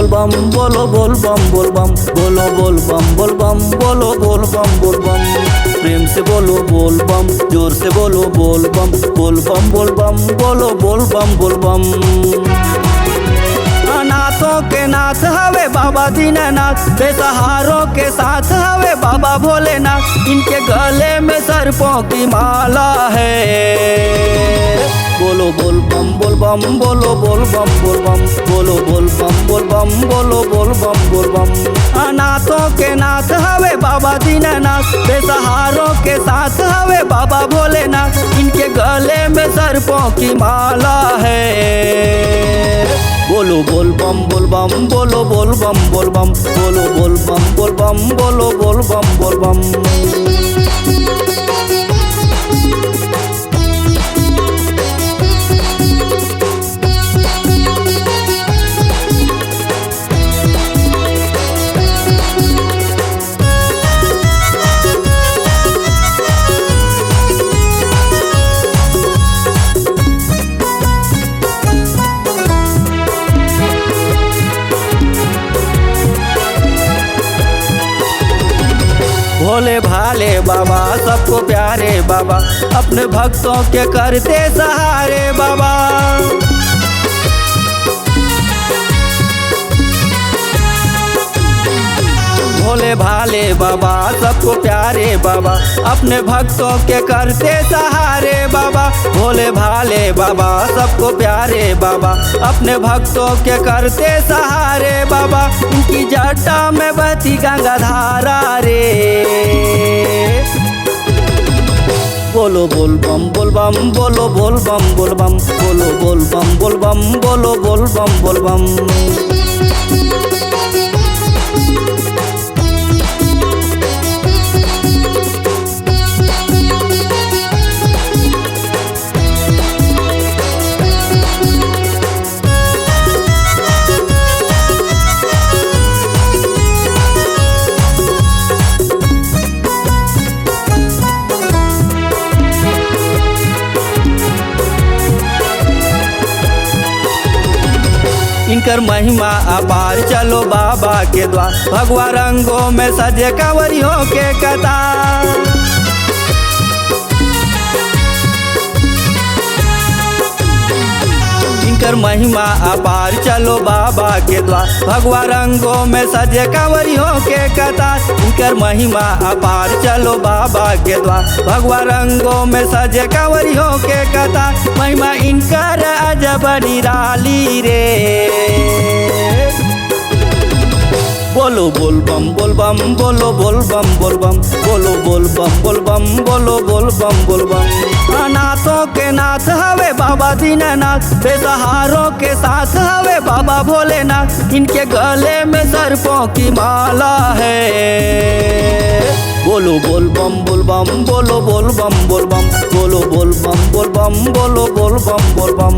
बोल बम बोलो बोल बम बोल बम बोलो बोल बम बोल बम बोलो बोल बम बोल बम। प्रेम से बोलो बोल बम, जोर से बोलो बोल बम बोल बम बोल बम बोलो बोल बम बोल बम। नाथों के नाथ हवे बाबा दीनानाथ, बेसहारों के साथ हवे बाबा भोलेनाथ। इनके गले में सर्पों की माला है। बोलो बोल बम बोल बम बोलो बोल बम बोल बम बोलो बोल बम बोल बम बोलो बोल बम बोल बम। नाथों के नाथ हवे बाबा दीनानाथ, बेसहारों के साथ हवे बाबा भोलेनाथ। इनके गले में सर्पों की माला है। बोलो बोल बम बोल बम बोलो बोल बम बोल बम बोलो बोल बम बोल बम बोलो बोल बम बोल बम। भोले भाले बाबा सबको प्यारे बाबा, अपने भक्तों के करते सहारे बाबा। भोले भाले बाबा सबको प्यारे बाबा, अपने भक्तों के करते सहारे बाबा। भोले भाले बाबा सबको प्यारे बाबा, अपने भक्तों के करते सहारे बाबा। उनकी जटा में बहती गंगा धारा रे। बोलो बोल बम बोल बम बोलो बोल बम बोल बम बोलो बोल बम बोल बम बोलो बोल बम बोल बम। इनकर महिमा अपार चलो बाबा के द्वार, भगवा रंगों में सजे कंवरियों के कतार। इनकर महिमा अपार चलो बाबा के द्वार, भगवा रंगों में सजे कंवरियों के कतार। इनकर महिमा अपार चलो बाबा के द्वार, भगवा रंगों में सजे कंवरियों के कतार। महिमा इनकर अजब निराली रे। बोलो बोल बम बोल बम बोलो बोल बम बोल बम बोलो बोल बम बोल बम बोलो बोल बम बोल बम। नाथों के नाथ हवे बाबा दीनानाथ, बेसहारों के साथ हवे बाबा भोलेनाथ। इनके गले में सर्पों की माला है। बोलो बोल बम बोल बम बोलो बोल बम बोल बम बोलो बोल बम बोल बम बोलो बोल बम बोल बम।